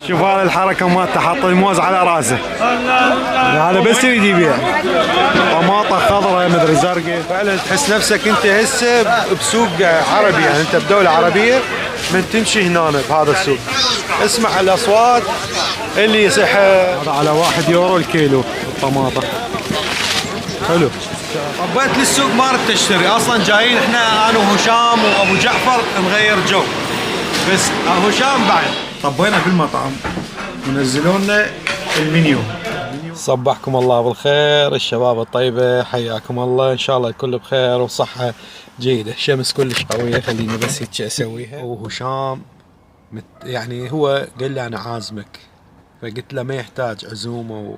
شوف هذا الحركه مالته، حاط الموز على راسه. هذا بس يريد يبيع طماطه خضراء مدري زرقاء. فعلا تحس نفسك انت هسه بسوق عربي، يعني انت بدوله عربيه من تمشي هنا بهذا السوق. اسمع الاصوات اللي يصح. هذا على 1 يورو الكيلو الطماطه. حلو. طبيت للسوق ما ردت اشتري، اصلا جايين احنا انا وهشام وابو جعفر نغير جو، بس هشام بعد. طبينا في المطعم ونزلوا لنا المنيو. صبحكم الله بالخير الشباب الطيبه، حياكم الله، ان شاء الله الكل بخير وصحه جيده. شمس كلش قويه، خليني بس هيك اسويها. وهشام يعني هو قال لي انا عازمك، فقلت له ما يحتاج عزومه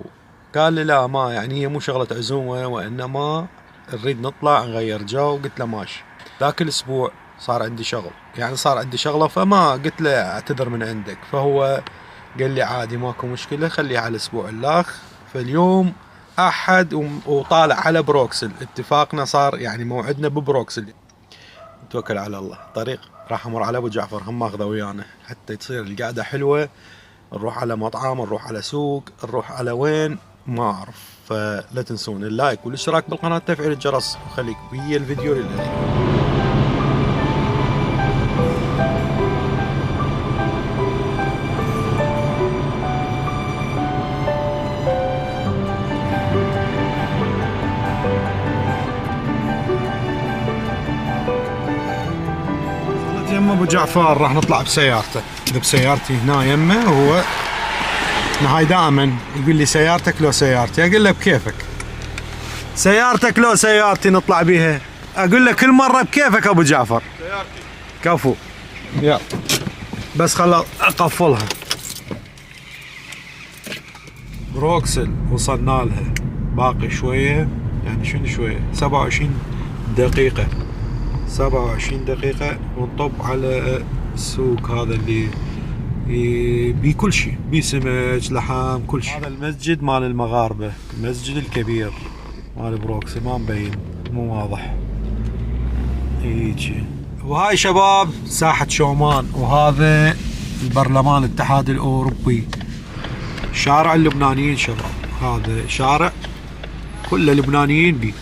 قال لي لا، ما يعني هي مو شغله عزومه وانما نريد نطلع نغير جو. قلت له ماشي. ذاك الاسبوع صار عندي شغل، يعني صار عندي شغله، فما قلت له اعتذر من عندك، فهو قال لي عادي ماكو مشكله خليها على الاسبوع الاخ. فاليوم احد وطالع على بروكسل، اتفاقنا صار يعني موعدنا ببروكسل. نتوكل على الله. طريق راح امر على ابو جعفر، هم ماخذه ويانا حتى تصير القعده حلوه. نروح على مطعم، نروح على سوق، نروح على وين ما اعرف. فلا تنسون اللايك والاشتراك بالقناه وتفعيل الجرس، وخليك ويا الفيديو للنهايه. يما ابو جعفر راح نطلع بسيارته، اذا بسيارتي هنا يمه، وهو هاي دائما يقول لي سيارتك لو سيارتي، اقول له بكيفك. سيارتك لو سيارتي نطلع بيها، اقول له كل مره بكيفك ابو جعفر. سيارتي كفو. يلا بس خل اقفلها. بروكسل وصلنا لها، باقي شويه، يعني شنو شويه، 27 دقيقه. 27 دقيقة ونطب على السوق هذا اللي بي كل شيء، بي سمك لحم كل شيء. هذا المسجد مال المغاربة، المسجد الكبير مال بروكسل، ما مبين مو واضح هيجي. وهاي شباب ساحة شومان، وهذا البرلمان الاتحاد الأوروبي. شارع اللبنانيين شباب، هذا شارع كله لبنانيين بيه،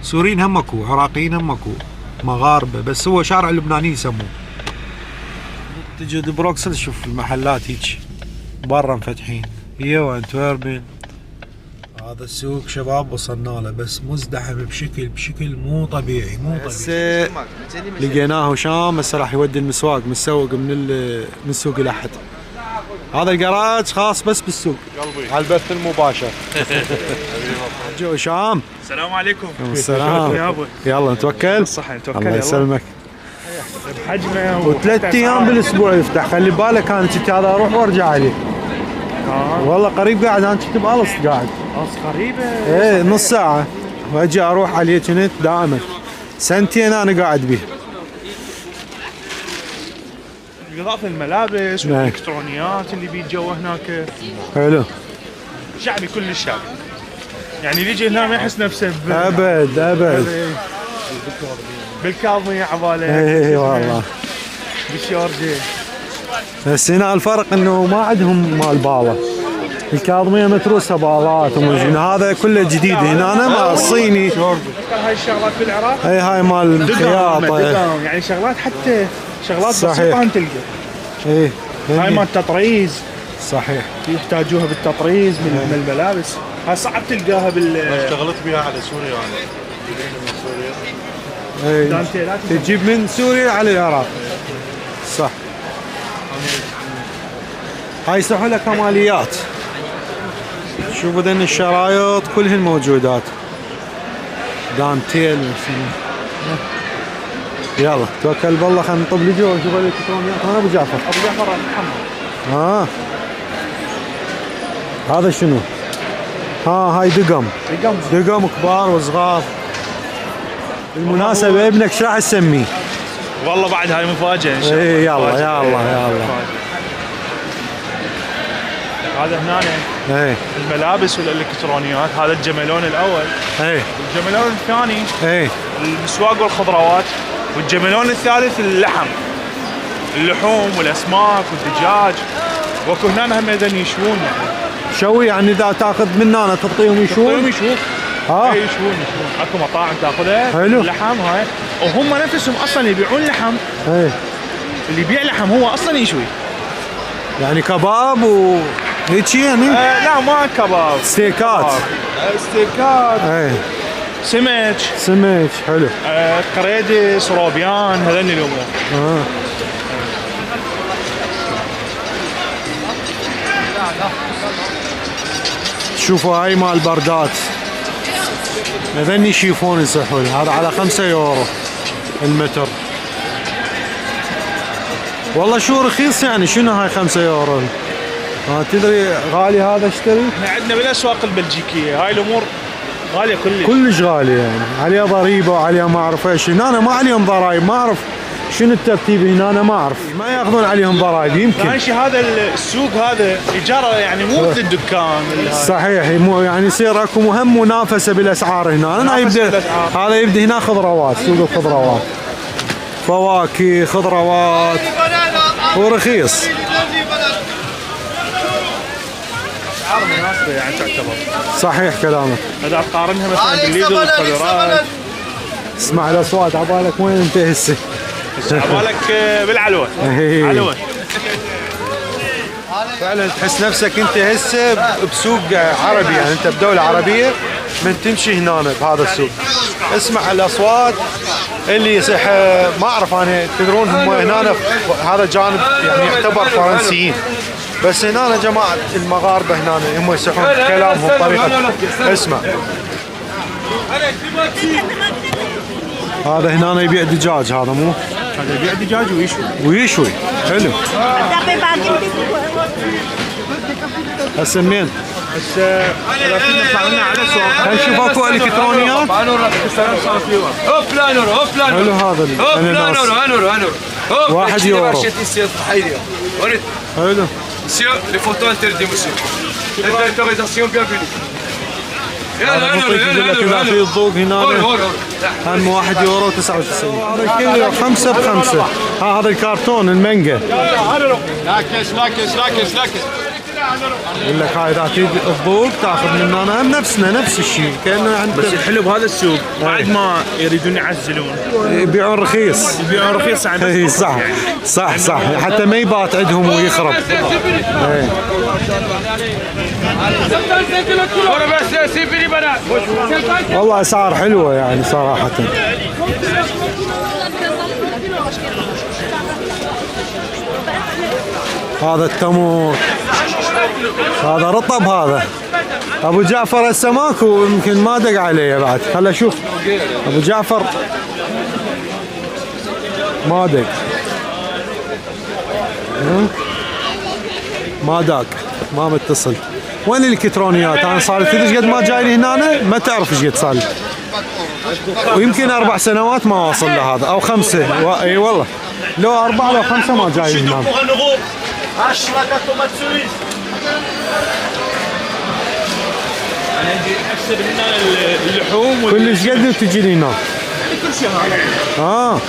سوريين هم اكو، عراقيين هم اكو، مغاربه، بس هو شارع اللبنانيين يسموه. تجي بروكسل شوف المحلات هيك برا مفتحين، هي وانتويربن. هذا السوق شباب وصلنا له، بس مزدحم بشكل مو طبيعي، مو طبيعي. هسه لقيناه هشام هسه راح يودي المسواق مسوق من سوق الاحد. هذا الجراج خاص بس بالسوق قلبي على البث المباشر. جو هشام. السلام عليكم. السلام. يلا نتوكل. بالصحة نتوكل. الله يسلمك. بحجمه وثلاث ايام بالاسبوع يفتح، خلي بالك انا كنت هذا اروح وارجع عليه. والله قريب قاعد، انا كنت بالص قاعد. قريبه؟ ايه نص ساعة واجي اروح عليه، كنت دائما سنتين انا قاعد به. بالاضافه للملابس والالكترونيات اللي بيجوا هناك. حلو. شعبي كل شعبي، يعني اللي يجي هنا ما يحس نفسه ابد بالكاظمية عباله. اي والله بالشورجه. بس هنا الفرق انه ما عندهم مال باله، الكاظمية متروسه بالات ومن هذا كله جديد. هنا أنا مال الصيني. هاي الشغلات بالعراق، اي هاي مال الخياطه، يعني شغلات حتى شغلات بسيطه انت تلقى. ايه هاي مال التطريز. صحيح، يحتاجوها بالتطريز من الملابس. هاي صعب تلقاها اشتغلت بها على سوريا انا. من سوريا. دانتيلات تجيب من سوريا على العراق. صح. هاي سحولة كماليات. شوفوا ذن الشرايط كلهن موجودات. دانتيل. يلا توكل بالله، خلينا نطب لجوا ونشوف الالكترونيات. انا ابو جعفر. محمد. هذا شنو؟ هاي دقم كبار وصغار. بالمناسبة ابنك شو راح تسميه؟ والله بعد هاي مفاجأة ان شاء الله. اي يلا. هذا هنا الملابس والالكترونيات. هذا الجملون الاول. الجملون الثاني المسواق والخضروات. والجملون الثالث اللحوم والاسماك والدجاج. وكو هنا هم اذا يشوون يعني. شوي يعني اذا تاخذ من هنا تعطيهم يشوون. يشوون ها يشوون اكو مطاعم تاخذها حلو. اللحم هاي، وهم نفسهم اصلا يبيعون لحم. ايه اللي يبيع لحم هو اصلا يشوي. يعني كباب وهيك يعني. لا ما كباب، ستيكات. ستيكات، ايه سمك، سمك حلو. قريدس، روبيان، هذول الامور. شوفوا هاي مال بردات، هذني شيفون يصحون، هذا على 5 يورو المتر. والله شو رخيص يعني، شنو هاي 5 يورو؟ ما تدري غالي هذا اشتري؟ احنا عندنا بالاسواق البلجيكيه هاي الامور غاليه كلش غاليه يعني، عليها ضريبه وعليها ما اعرف ايش. هنا أنا ما عليهم ضرائب، ما اعرف شنو الترتيب هنا، انا ما اعرف، ما ياخذون عليهم ضرائب يمكن. ثاني شيء هذا السوق هذا ايجاره يعني مو مثل الدكان. صحيح، يعني يصير اكو مهم منافسه بالاسعار هنا. انا يبدا هذا يبدا هنا خضروات، سوق الخضروات، فواكه، خضروات، ورخيص. اسعار مناسبه يعني تعتبر. صحيح كلامك. اذا تقارنها مثلا بالليدل والقدرات. اسمع الاصوات، عبالك وين انت هسه؟ عبالك بالعلوه. علوه. فعلا تحس نفسك انت هسه بسوق عربي، يعني انت بدوله عربيه من تمشي هنا بهذا السوق. اسمع الاصوات اللي يصح. ما اعرف انا، تدرون هم هنا هذا جانب يعني يعتبر فرنسيين، بس هنا جماعه المغاربه هنا هم يصحون كلامهم طريقه. اسمع هذا هنا يبيع دجاج، هذا مو هذا يبيع دجاج ويشوي. حلو. هسه منين؟ هسه اذا كنا طلعنا على سوق هنشوف اكو الكترونيات. حلو هذا الاناناس. 1 يورو. حلو. Monsieur, les photos interdites, monsieur. L'autorisation, bienvenue. إذا في الضوء هنا هم 1 يورو 99. هذا كله 5 ب5. هذا الكرتون المانجا. يقول لك هاي اذا تريد الضوء تاخذ من هنا، هم نفس الشيء كانه عند. بس الحلو بهذا السوق بعد ما يريدون يعزلون يبيعون رخيص. عن اي صح صح حتى ما يبات عندهم ويخرب. والله اسعار حلوه يعني صراحه. هذا التمور، هذا رطب. هذا ابو جعفر هسه ماكو، يمكن ما دق عليه بعد. خل اشوف ابو جعفر ما دق، ما داق، ما متصل. وين الالكترونيات؟ انا صار لي تدري قد ما جاي لي هنا، ما تعرف ايش قد صار لي، ويمكن 4 سنوات ما واصل لهذا او 5. اي والله لو 4 لو 5 ما جاي هنا. انا عندي احسب هنا اللحوم كلش قد تجي لي هنا. كل شيء هذا.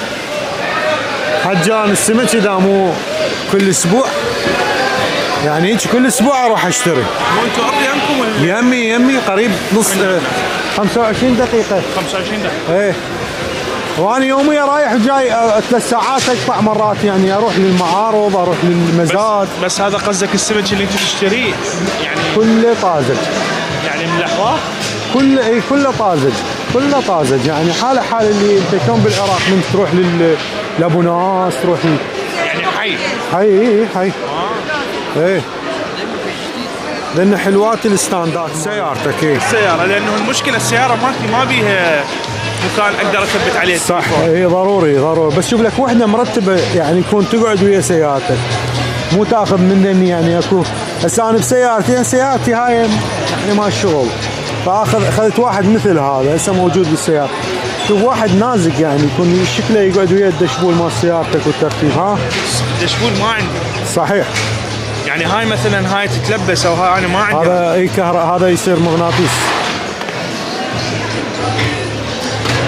حجان السمك اذا مو كل اسبوع يعني هيك كل اسبوع اروح اشتري. مو انتم ارض يمكم ولا؟ يمي قريب نص 25 دقيقة. 25 دقيقة. ايه. وانا يوميا رايح وجاي 3 ساعات اقطع مرات، يعني اروح للمعارض، اروح للمزاد. بس هذا قصدك السمك اللي انت تشتريه يعني كله طازج. يعني من الاحواض؟ كله طازج يعني حال اللي انت كم بالعراق من تروح لابو ناس، تروح يعني حي. ايه. لان حلوات الستاندات سيارتك. ايه السيارة، لانه المشكلة السيارة ما بيها مكان اقدر اثبت عليه. صح. اي ضروري بس شوف لك وحده مرتبه يعني يكون تقعد ويا سيارتك، مو تاخذ مني يعني اكو. هسه انا سيارتي هاي يعني ما الشغل، اخذت واحد مثل هذا هسه موجود بالسيارة. شوف واحد نازك يعني يكون شكله يقعد ويا الدشبول مال سيارتك والترتيب. الدشبول ما عندي. صحيح. يعني هاي مثلا هاي تتلبس او هاي انا ما عندي. هذا هذا يصير مغناطيس.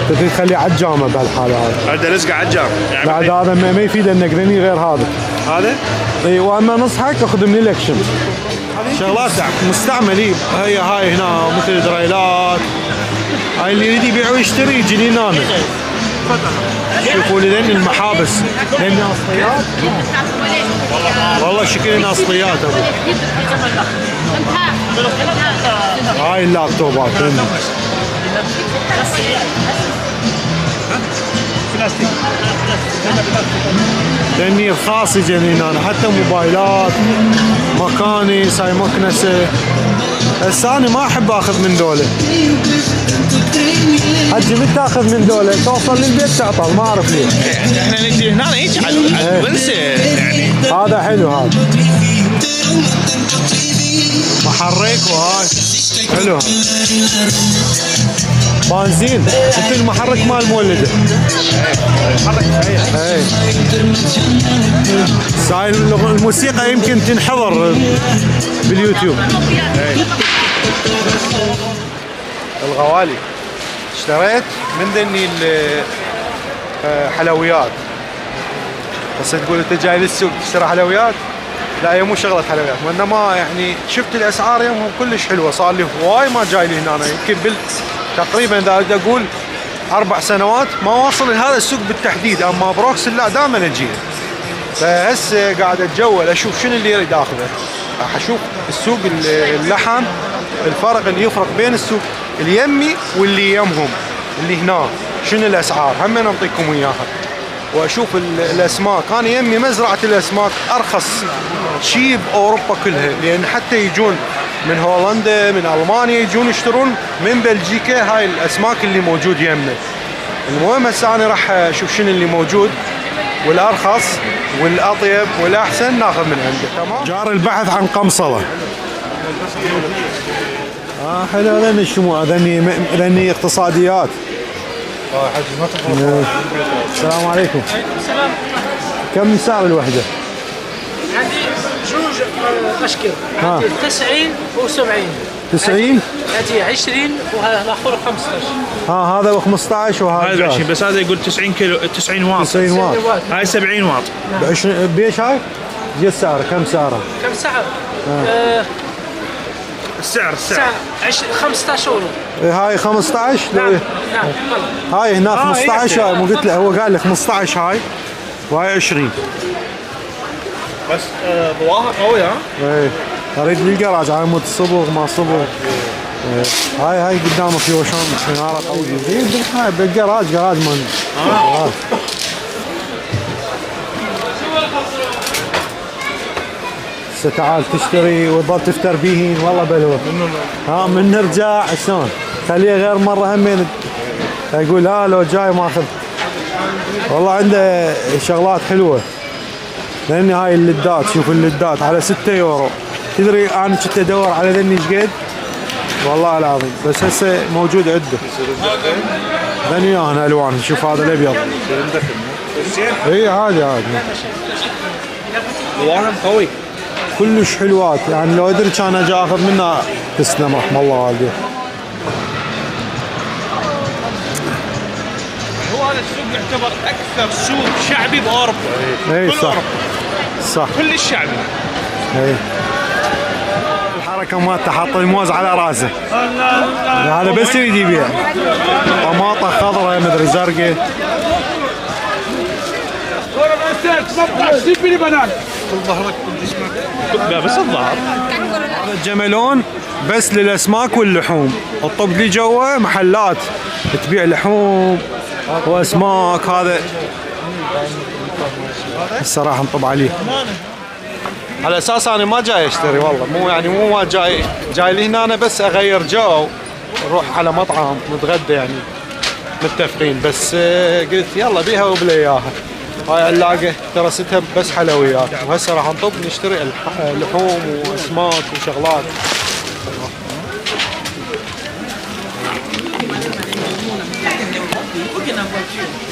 تبي تخليه عجامه بهالحاله هذا. هذا رزق عجام يعني. بعد هذا ما يفيد النقرني غير هذا. هذا؟ اي واما نصحك اخذ من الكشم. شغلات مستعمل. هاي هنا مثل دريلات. هاي اللي يريد يبيع ويشتري يجي هنا. شوفوا لين المحابس لين اصليات. والله شكلنا اصليات ابو. هاي اللابتوبات لاني رخاص يجيني هنا حتى موبايلات مكانس هاي مكنسه. هسه انا ما احب اخذ من دولة. حجي متى تاخذ من دولة توصل للبيت تعطل ما اعرف ليه. احنا نجي هنا هيك على الونسه يعني. هذا حلو هذا محرك وهاي حلو. بنزين مثل المحرك مال المولده. اي هاي الموسيقى يمكن تنحضر باليوتيوب. الغوالي اشتريت من ذني الحلويات. بس تقول انت جاي للسوق تشتري حلويات؟ لا هي مو شغله حلويات وانما يعني شفت الاسعار يومهم كلش حلوه. صار لي هواي ما جاي لي هنا يمكن تقريبا اذا اقول 4 سنوات ما واصل لهذا السوق بالتحديد. اما بروكس لا دائما اجي. فهسه قاعد اتجول اشوف شنو اللي يريد اخذه. راح اشوف السوق اللحم الفرق اللي يفرق بين السوق اليمي واللي يمهم اللي هنا شنو الاسعار هم نعطيكم اياها. واشوف الاسماك. انا يمي مزرعه الاسماك ارخص شيء باوروبا كلها لان حتى يجون من هولندا من المانيا يجون يشترون من بلجيكا هاي الاسماك اللي موجود يمنا. المهم هسه انا راح اشوف شنو اللي موجود والارخص والاطيب والاحسن ناخذ من عنده. تمام. جار البحث عن قمصله. حلو. هذني شمو هذني اقتصاديات. حجي ما تفرق. السلام عليكم. السلام. كم سعر الوحده؟ عندي جوج اشكال. عندي 90 و70. 90 هذه 20 والاخر 15. هذا ب 15 وهذا هذا 20 بس هذا يقول 90 كيلو 90 واط. 90 واط. هاي 70 واط. ب 20 بيش هاي؟ قد سعره؟ كم سعره؟ كم سعر؟ السعر 15 يورو. هاي 15. نعم. هاي هنا 15. هاي مو قلت له هو قال لي 15 هاي وهاي 20. بس ضواها قوي ها؟ ايه اريد بالجراج على مود صبغ ما صبغ. هاي قدامك في وشون سيارة قوية. هاي بالجراج جراج مال. تعال تشتري وتظل تفتر بيهين والله بلوه. من نرجع شلون خليه غير مره همين يقول لا لو جاي ماخذ. والله عنده شغلات حلوه لاني هاي اللدات. شوف اللدات على 6 يورو. تدري انا كنت ادور على ذني ايش قد والله العظيم بس هسه موجود عنده. ذني هنا الوان. شوف هذا الابيض. اي عادي. ضواهم قوي كلش حلوات يعني لو ادري كان اجي اخذ منها. تسلم رحم الله والديه. هو هذا السوق يعتبر اكثر سوق شعبي باوروبا. اي صح صح كل الشعبي. اي الحركه مالته حاط الموز على راسه. هذا بس يريد يبيع. طماطه خضراء مدري زرقاء. بس الظهر. هذا الجملون بس للاسماك واللحوم. الطب اللي جوا محلات تبيع لحوم واسماك. هذا الصراحه نطب عليه على اساس انا ما جاي اشتري والله. مو ما جاي لي هنا أنا بس اغير جو نروح على مطعم نتغدى يعني متفقين. بس قلت يلا بيها وبلا اياها. هاي علاقه ترستها بس حلويات. وهسه راح نطب نشتري لحوم واسماك وشغلات.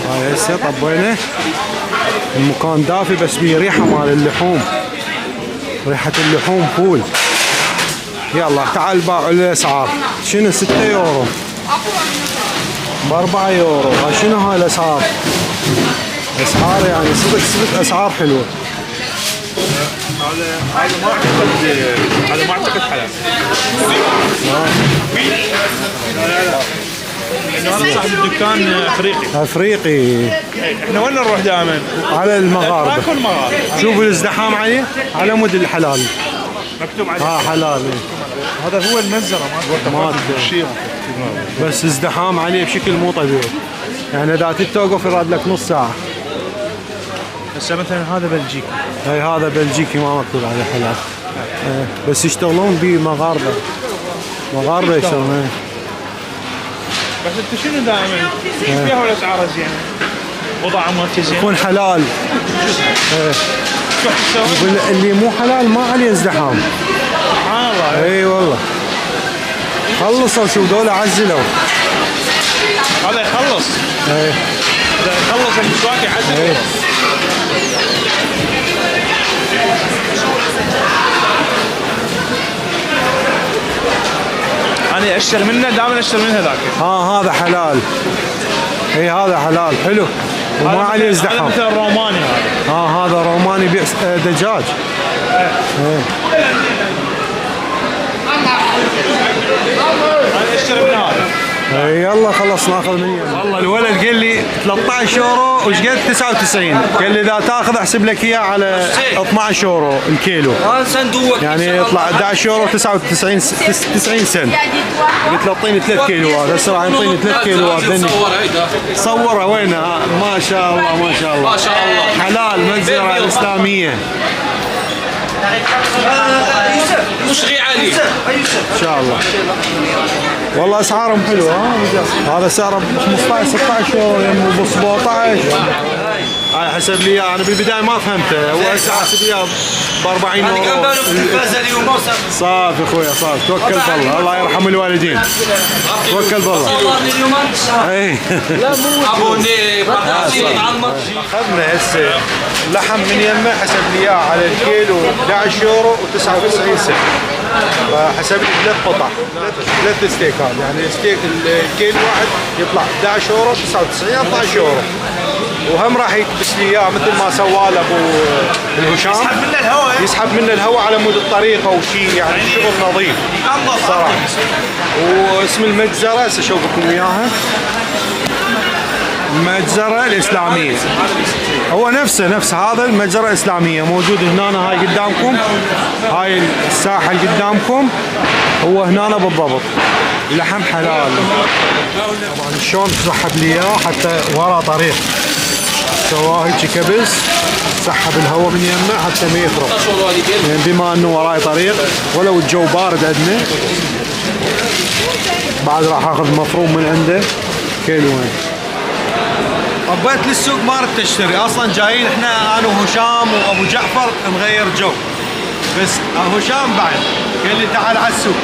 هاي هسه طبينا. المكان دافي بس بيه ريحه مال اللحوم. ريحه اللحوم فول. يلا تعال باعوا الاسعار. شنو 6 يورو. ب4 يورو. شنو هاي الاسعار؟ اسعار يعني صدق اسعار حلوه. هذا ما اعتقد حلال. هذا صاحب الدكان افريقي. احنا وين نروح دائما؟ على المغاربه. ناكل مغاربه. شوفوا الازدحام عليه على مود الحلال. مكتوب عليه حلال. هذا هو المنزرة ما شيء بس ازدحام عليه بشكل مو طبيعي. يعني اذا توقف يراد لك نص ساعه. هسه مثلا هذا بلجيكي. اي هذا بلجيكي ما مكتوب عليه حلال. بس يشتغلون به مغاربه يشتغلون. بس انت شنو دائما فيها والاسعار زينه؟ بضاعه مركزيه يكون حلال. شو تسوي؟ اللي مو حلال ما عليه ازدحام. سبحان الله. اي والله. خلصوا شوف دول عزلوا. هذا يخلص. اي يخلص المسواك يعزل. انا اشتري منه دائما اشتري من هذاك. هذا حلال. اي هذا حلال حلو وما عليه ازدحام. هذا مثل الروماني هذا. هذا روماني بيع دجاج. انا اشتري من هذا. يلا خلص ناخذ مني. والله الولد قال لي 13 يورو وش قد 99. قال لي اذا تاخذ احسب لك اياه على 12 يورو الكيلو. صندوق يعني يطلع 11 يورو 99 90 سنت. قلت له اعطيني 3 كيلوات. هسه راح يعطيني 3 كيلوات. صورها وينها؟ ما شاء الله ما شاء الله. ما شاء الله. حلال مجزرة إسلامية. مشغي علي ان شاء الله. والله اسعارهم حلوه. هذا سعره 15 16 يورو يعني ب 17. هاي حسب لي اياه. انا بالبدايه ما فهمته. هو هسه حسب لي اياه ب 40 يورو. صافي اخويا صافي. توكل بالله. الله يرحم الوالدين. توكل بالله. اي ابوني اخذنا هسه لحم من يمه حسب لي اياه على الكيلو 11 يورو و99 سنت. فحسب لي 3 قطع 3 ستيكات. يعني ستيك الكيلو واحد يطلع 11 يورو 99 12 يورو. وهم راح يكبس لي اياه مثل ما سوى له ابو الهشام. يسحب منه الهواء على مود الطريقه وشيء يعني شغل نظيف صراحه. واسم المجزره هسه اشوف لكم اياها. المجزرة الإسلامية. هو نفس هذا المجزرة الإسلامية موجود هنا. هاي قدامكم. هاي الساحة اللي قدامكم هو هنا بالضبط. لحم حلال. طبعا شلون سحب لي اياه حتى ورا طريق. سواه هيك كبس. سحب الهواء من يمه حتى ما يفرق. يعني بما انه وراي طريق ولو الجو بارد عندنا. بعد راح اخذ مفروم من عنده كيلوين. طبيت للسوق ما رحت اشتري اصلا. جايين احنا انا وهشام وابو جعفر نغير جو. بس هشام بعد قال لي تعال على السوق.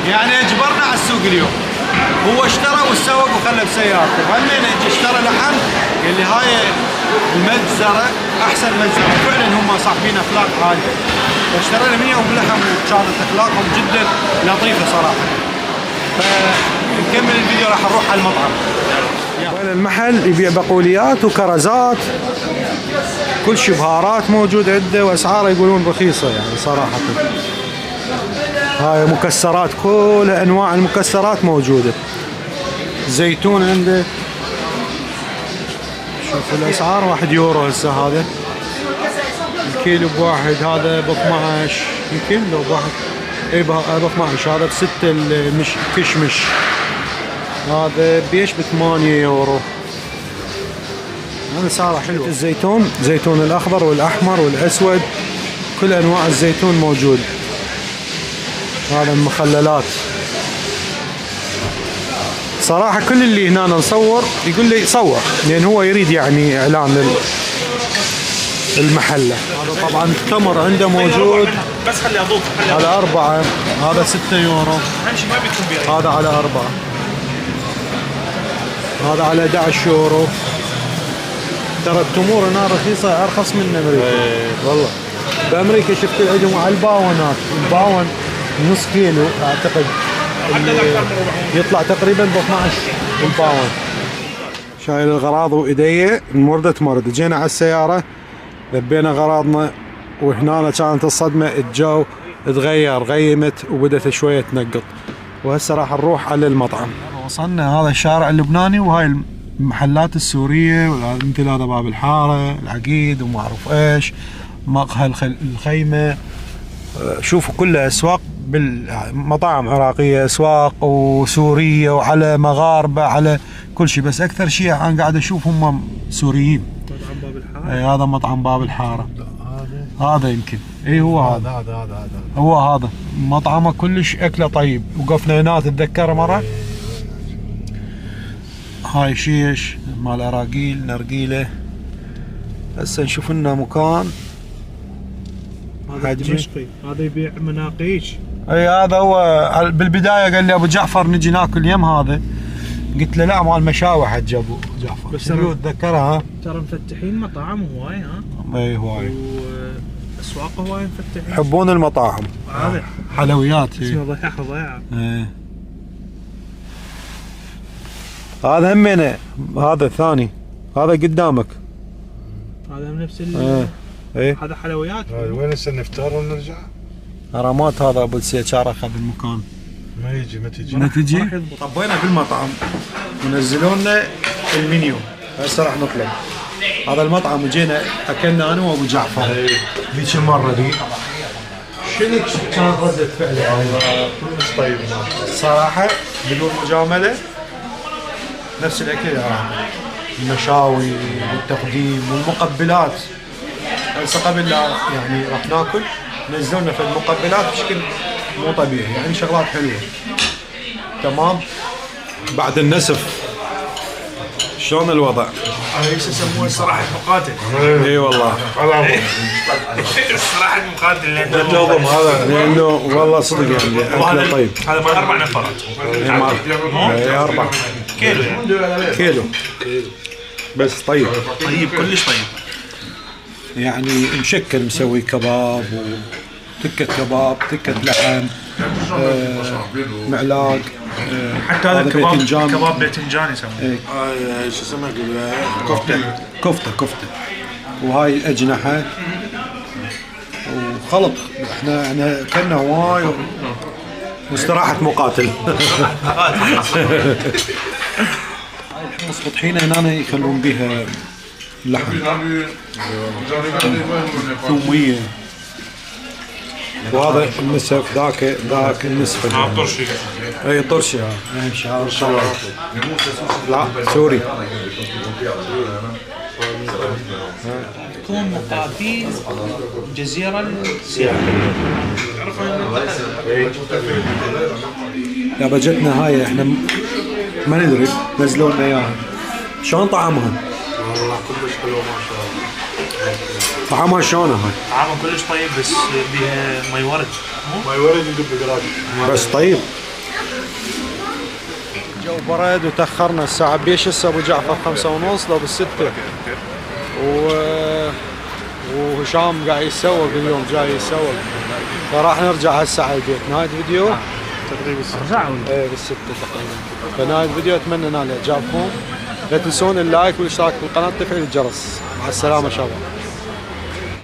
يعني اجبرنا على السوق اليوم. هو اشترى والسوق وخلى بسيارته. وهمين اجى اشترى لحم. قال لي هاي المجزره احسن مجزره. فعلا هم صاحبين اخلاق عاليه. فاشترينا منهم لحم وكانت اخلاقهم جدا لطيفه صراحه. فنكمل الفيديو راح نروح على المطعم. وين المحل يبيع بقوليات وكرزات. كل شيء بهارات موجود عنده واسعاره يقولون رخيصه يعني صراحه. هاي مكسرات كل انواع المكسرات موجوده. زيتون عنده. شوفوا الاسعار 1 يورو هسه هذا الكيلو بواحد. هذا ب 12 يمكن لو بواحد. اي ب 12. هذا ب6 الكشمش. هذا بيش ب 8 يورو. هذا سعره حلو. الزيتون زيتون الاخضر والاحمر والاسود. كل انواع الزيتون موجود. هذا المخللات. صراحة كل اللي هنا نصور يقول لي صور لأن هو يريد يعني إعلان المحلة. هذا طبعا التمر عنده موجود. بس خلي أضوف. على 4. هذا 6 يورو. هذا على 4. هذا على 11 يورو. ترى التمور هنا رخيصة أرخص من أمريكا. والله بأمريكا شفت عندهم على الباونات. الباون نص كيلو أعتقد يطلع تقريبا ب 12 بالباون. شايل الاغراض وايديه انمردت مرد. جينا على السياره ذبينا اغراضنا، وهنا كانت الصدمه، الجو تغير، غيمت وبدت شويه تنقط. وهسه راح نروح على المطعم. وصلنا هذا الشارع اللبناني وهاي المحلات السوريه، مثل هذا باب الحاره، العقيد وما اعرف ايش، مقهى الخيمه. شوفوا كلها اسواق بالمطاعم عراقيه، اسواق وسوريه وعلى مغاربه على كل شيء، بس اكثر شيء انا قاعد اشوف هم سوريين. مطعم باب الحاره. اي هذا مطعم باب الحاره. هذا يمكن اي هو هذا هو هذا مطعمه كلش اكله طيب. وقفنا هنا تتذكر مره. هاي شيش مال اراجيل نرجيله. هسه نشوف لنا مكان. هذا دمشقي، هذا يبيع مناقيش. اي هذا هو. بالبدايه قال لي ابو جعفر نجي ناكل يم هذا، قلت له لا مال مشاوي حج ابو جعفر. بس شنو تذكرها؟ ترى مفتحين مطاعم هواي. ها اي هواي واسواق هواي مفتحين. يحبون المطاعم. هذا حلويات. اسمه ضيعه. ايه هذا همينه. هذا الثاني هذا قدامك. هذا من نفس ايه هذا حلويات. وين هسه نفطر ونرجع؟ رمات هذا ابو السيجار اخذ المكان. ما تجي. طبينا بالمطعم ونزلوا لنا المنيو. هسه راح نطلب. هذا المطعم وجينا اكلنا انا وابو جعفر. ذيك المره ذي شنو كان ردة فعلي؟ كلش طيب الصراحه بدون مجامله نفس الاكل العراقي، المشاوي والتقديم والمقبلات. هسه قبل لا يعني راح ناكل نزلوا لنا في المقبلات بشكل مو طبيعي، يعني شغلات حلوه تمام. بعد النسف شلون الوضع؟ ايش يسموه صراحة مقاتل. اي والله صراحة مقاتل لانه والله صدق يعني اكله طيب. هذا مال 4 نفرات. اي 4 كيلو يعني. كيلو بس طيب. طيب كلش طيب. يعني مشكل مسوي كباب وتكة كباب، تكة لحم، معلاق، حتى هذا باذنجان. كباب باذنجان يسموه. شو اسمه كفتة وهاي أجنحة وخلط. احنا كنا هواي واستراحة مقاتل. الحمص طحينة هنا يخلون بيها اللحم ثومية. وهذا النسف ذاك النسف. طرشي. اي طرشي. اهم شيء هذا الشغل. لا سوري. تكون مقاتل جزيرة سياحية. يا بجتنا هاي احنا ما ندري، نزلوا لنا اياها. شلون طعمها؟ والله كلش حلو ما شاء الله. طعمها شلون هاي؟ طعمها كلش طيب بس بيها مي ورد. مي ورد يدب قراج. بس طيب. جو برد وتاخرنا الساعة بيش. هسه ابو جعفر 5:30 لو بالستة. وهشام قاعد يسوق اليوم، جاي يسوق، فراح نرجع هسه على البيت. نهاية فيديو تقريبا الساعة. ايه بالستة تقريبا. فنهاية الفيديو اتمنى نال اعجابكم. لا تنسون اللايك والاشتراك بالقناة وتفعيل الجرس. مع السلامة شباب.